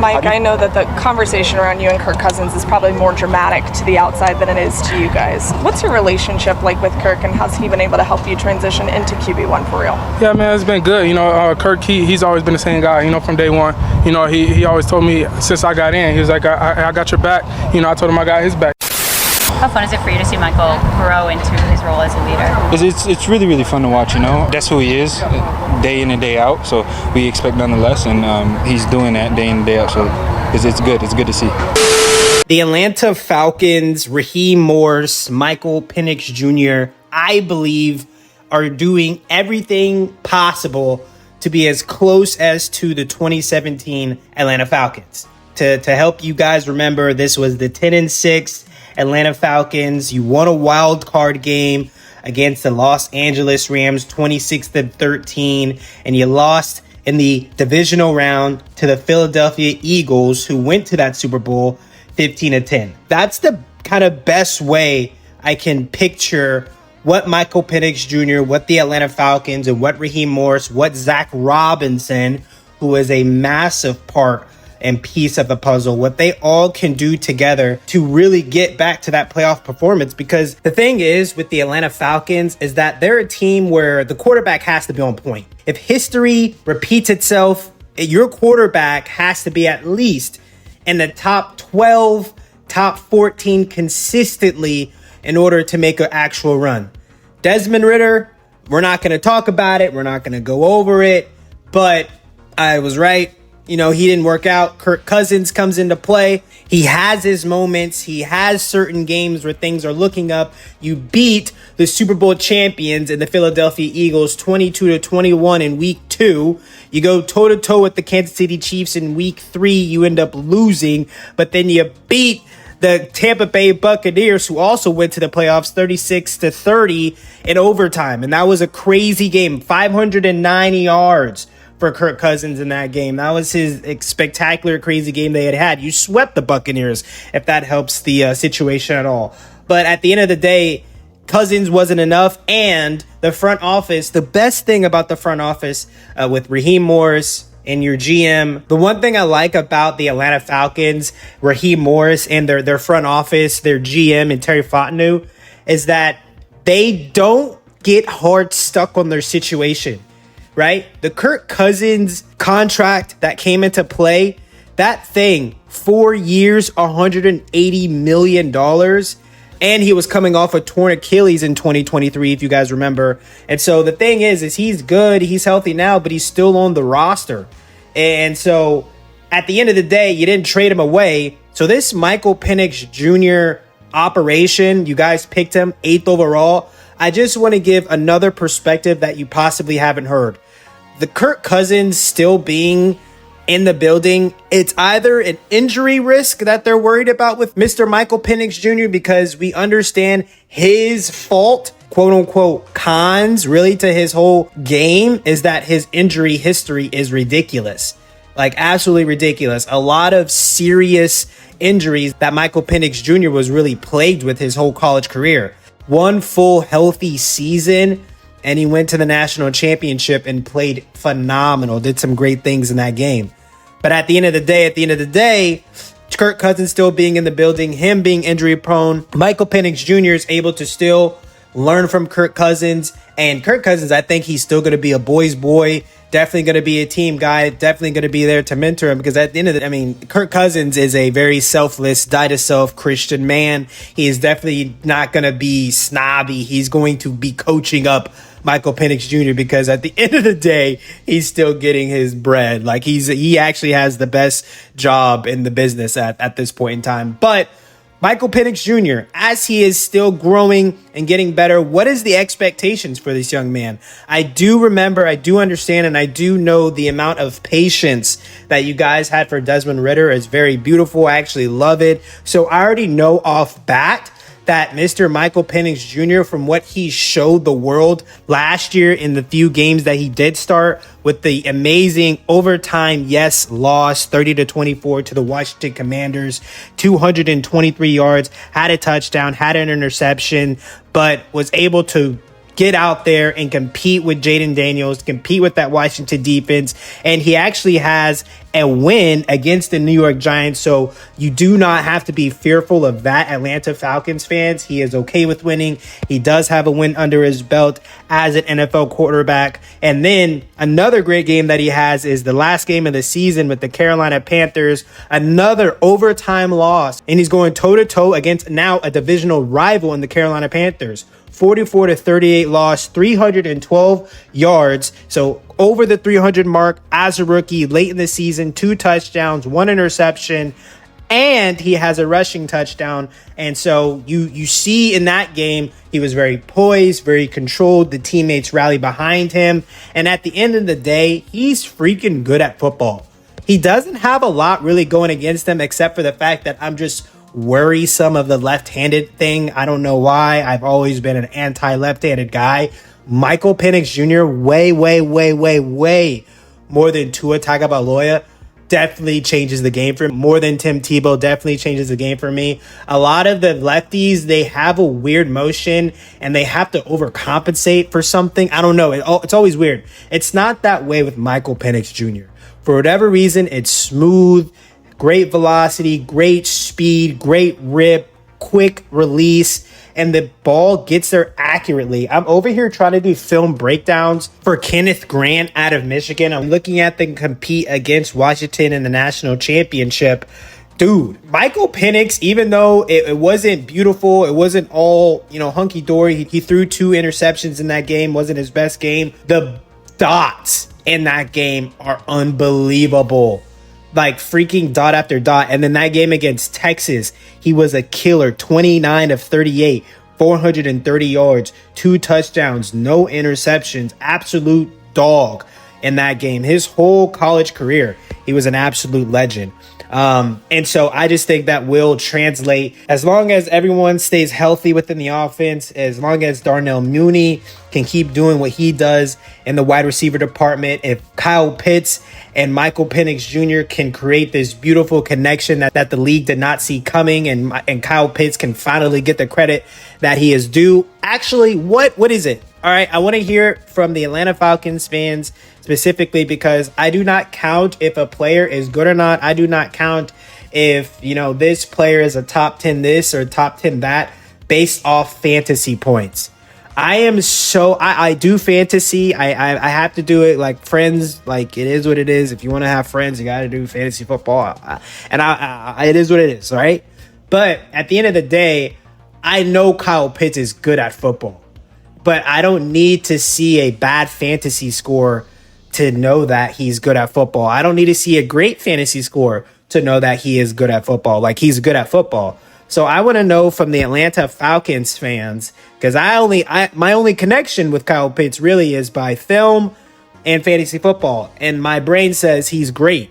Mike, I know that the conversation around you and Kirk Cousins is probably more dramatic to the outside than it is to you guys. What's your relationship like with Kirk, and how's he been able to help you transition into QB1 for real? Yeah, man, it's been good. Kirk, he's always been the same guy, from day one. He always told me since I got in, he was like, I got your back. I told him I got his back. How fun is it for you to see Michael grow into his role as a leader? It's really, really fun to watch, That's who he is, day in and day out. So we expect nonetheless, and he's doing that day in and day out. So it's good. It's good to see. The Atlanta Falcons, Raheem Morris, Michael Penix Jr., I believe, are doing everything possible to be as close as to the 2017 Atlanta Falcons. To help you guys remember, this was the 10-6 Atlanta Falcons. You won a wild card game against the Los Angeles Rams 26-13, and you lost in the divisional round to the Philadelphia Eagles, who went to that Super Bowl 15-10. That's the kind of best way I can picture what Michael Penix Jr., what the Atlanta Falcons, and what Raheem Morris, what Zach Robinson, who is a massive part and piece of the puzzle, what they all can do together to really get back to that playoff performance. Because the thing is with the Atlanta Falcons is that they're a team where the quarterback has to be on point. If history repeats itself, your quarterback has to be at least in the top 12, top 14 consistently in order to make an actual run. Desmond Ridder, we're not going to talk about it. We're not going to go over it, but I was right. He didn't work out. Kirk Cousins comes into play. He has his moments. He has certain games where things are looking up. You beat the Super Bowl champions in the Philadelphia Eagles 22-21 in week 2. You go toe-to-toe with the Kansas City Chiefs in week 3. You end up losing, but then you beat the Tampa Bay Buccaneers, who also went to the playoffs 36-30 in overtime. And that was a crazy game. 590 yards for Kirk Cousins in that game. That was his spectacular, crazy game they had. You swept the Buccaneers, if that helps the situation at all. But at the end of the day, Cousins wasn't enough. And the front office, the best thing about the front office with Raheem Morris and your GM, the one thing I like about the Atlanta Falcons, Raheem Morris and their front office, their GM and Terry Fontenot, is that they don't get hard stuck on their situation. Right? The Kirk Cousins contract that came into play, that thing, 4 years, $180 million. And he was coming off a torn Achilles in 2023, if you guys remember. And so the thing is he's good. He's healthy now, but he's still on the roster. And so at the end of the day, you didn't trade him away. So this Michael Penix Jr. operation, you guys picked him 8th overall. I just want to give another perspective that you possibly haven't heard. The Kirk Cousins still being in the building, it's either an injury risk that they're worried about with Mr. Michael Penix Jr. because we understand his fault, quote unquote, cons really to his whole game is that his injury history is ridiculous. Like absolutely ridiculous. A lot of serious injuries that Michael Penix Jr. was really plagued with his whole college career. One full healthy season, and he went to the national championship and played phenomenal, did some great things in that game. But at the end of the day, Kirk Cousins still being in the building, him being injury prone, Michael Penix Jr. is able to still learn from Kirk Cousins. And Kirk Cousins, I think he's still going to be a boy's boy, definitely going to be a team guy, definitely going to be there to mentor him because at the end of the Kirk Cousins is a very selfless, die-to-self Christian man. He is definitely not going to be snobby. He's going to be coaching up Michael Penix Jr. because at the end of the day, he's still getting his bread. Like he actually has the best job in the business at this point in time. But Michael Penix Jr., as he is still growing and getting better, what is the expectations for this young man? I do remember, I do understand, and I do know the amount of patience that you guys had for Desmond Ridder is very beautiful. I actually love it. So I already know off bat that Mr. Michael Penix Jr., from what he showed the world last year in the few games that he did start with the amazing overtime, loss 30-24 to the Washington Commanders, 223 yards, had a touchdown, had an interception, but was able to get out there and compete with Jaden Daniels, compete with that Washington defense. And he actually has a win against the New York Giants. So you do not have to be fearful of that, Atlanta Falcons fans. He is okay with winning. He does have a win under his belt as an NFL quarterback. And then another great game that he has is the last game of the season with the Carolina Panthers, another overtime loss. And he's going toe-to-toe against now a divisional rival in the Carolina Panthers. 44-38 loss, 312 yards. So over the 300 mark as a rookie late in the season, 2 touchdowns, 1 interception, and he has a rushing touchdown. And so you see in that game, he was very poised, very controlled. The teammates rally behind him. And at the end of the day, he's freaking good at football. He doesn't have a lot really going against him except for the fact that I'm just worrisome of the left-handed thing. I don't know why. I've always been an anti-left-handed guy. Michael Penix Jr. way more than Tua Tagovailoa definitely changes the game for him. More than Tim Tebow definitely changes the game for me. A lot of the lefties, they have a weird motion and they have to overcompensate for something. I don't know. It's always weird. It's not that way with Michael Penix Jr. For whatever reason, it's smooth, great velocity, great speed, great rip, quick release, and the ball gets there accurately. I'm over here trying to do film breakdowns for Kenneth Grant out of Michigan. I'm looking at them compete against Washington in the national championship. Dude, Michael Penix, even though it wasn't beautiful, it wasn't all, hunky-dory. He threw 2 interceptions in that game, wasn't his best game. The dots in that game are unbelievable. Like freaking dot after dot. And then that game against Texas, he was a killer. 29 of 38, 430 yards, 2 touchdowns, no interceptions. Absolute dog in that game. His whole college career, he was an absolute legend. And so I just think that will translate as long as everyone stays healthy within the offense, as long as Darnell Mooney can keep doing what he does in the wide receiver department. If Kyle Pitts and Michael Penix Jr. can create this beautiful connection that the league did not see coming, and Kyle Pitts can finally get the credit that he is due. Actually, what is it? All right, I want to hear from the Atlanta Falcons fans specifically, because I do not count if a player is good or not. I do not count if, this player is a top 10 this or top 10 that based off fantasy points. I do fantasy. I have to do it like friends. Like, it is what it is. If you want to have friends, you got to do fantasy football. It is what it is, right? But at the end of the day, I know Kyle Pitts is good at football. But I don't need to see a bad fantasy score to know that he's good at football. I don't need to see a great fantasy score to know that he is good at football. Like, he's good at football. So I want to know from the Atlanta Falcons fans, because my only connection with Kyle Pitts really is by film and fantasy football. And my brain says he's great,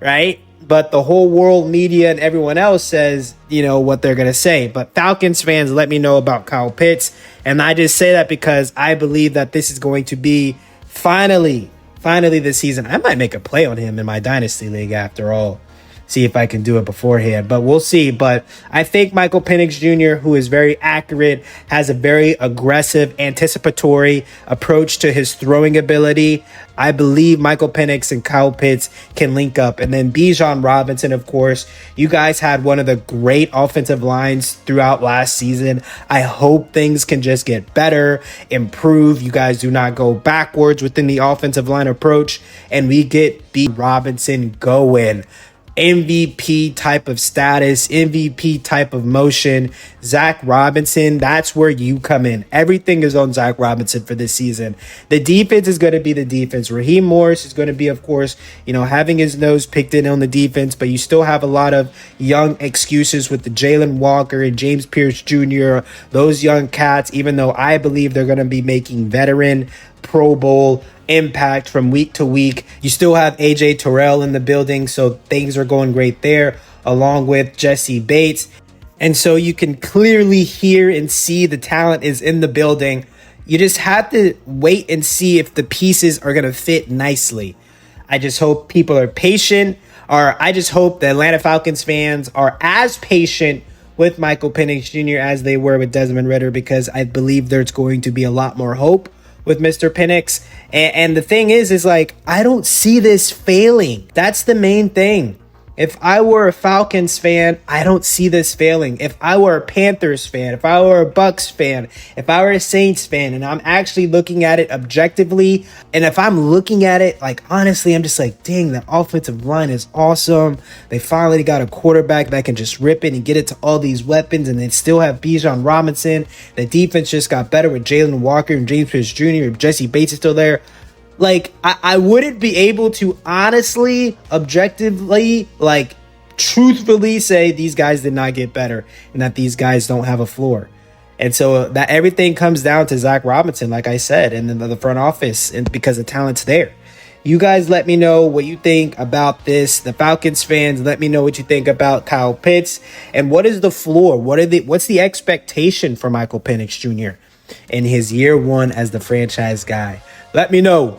right? But the whole world media and everyone else says, what they're going to say. But Falcons fans, let me know about Kyle Pitts. And I just say that because I believe that this is going to be finally this season. I might make a play on him in my Dynasty League after all. See if I can do it beforehand, but we'll see. But I think Michael Penix Jr., who is very accurate, has a very aggressive, anticipatory approach to his throwing ability. I believe Michael Penix and Kyle Pitts can link up. And then Bijan Robinson, of course. You guys had one of the great offensive lines throughout last season. I hope things can just get better, improve. You guys do not go backwards within the offensive line approach. And we get B. Robinson going. MVP type of status, MVP type of motion. Zach Robinson, that's where you come in. Everything is on Zach Robinson for this season. The defense is going to be the defense. Raheem Morris is going to be, of course, having his nose picked in on the defense, but you still have a lot of young excuses with the Jalen Walker and James Pierce Jr., those young cats, even though I believe they're going to be making veteran Pro Bowl impact from week to week. You still have AJ Terrell in the building, so things are going great there, along with Jesse Bates. And so you can clearly hear and see the talent is in the building. You just have to wait and see if the pieces are going to fit nicely. I just hope people are patient, or I just hope the Atlanta Falcons fans are as patient with Michael Penix Jr. as they were with Desmond Ridder, because I believe there's going to be a lot more hope with Mr. Penix. And the thing is like, I don't see this failing. That's the main thing. If I were a Falcons fan, I don't see this failing. If I were a Panthers fan, if I were a Bucks fan, if I were a Saints fan, and I'm actually looking at it objectively, and if I'm looking at it, like, honestly, I'm just like, dang, the offensive line is awesome. They finally got a quarterback that can just rip it and get it to all these weapons, and they still have Bijan Robinson. The defense just got better with Jalen Walker and James Pierce Jr. If Jesse Bates is still there. Like, I wouldn't be able to honestly, objectively, like, truthfully say these guys did not get better and that these guys don't have a floor. And so that everything comes down to Zach Robinson, like I said, and then the front office, and because the talent's there. You guys let me know what you think about this. The Falcons fans, let me know what you think about Kyle Pitts. And what is the floor? What's the expectation for Michael Penix Jr. in his year one as the franchise guy? Let me know.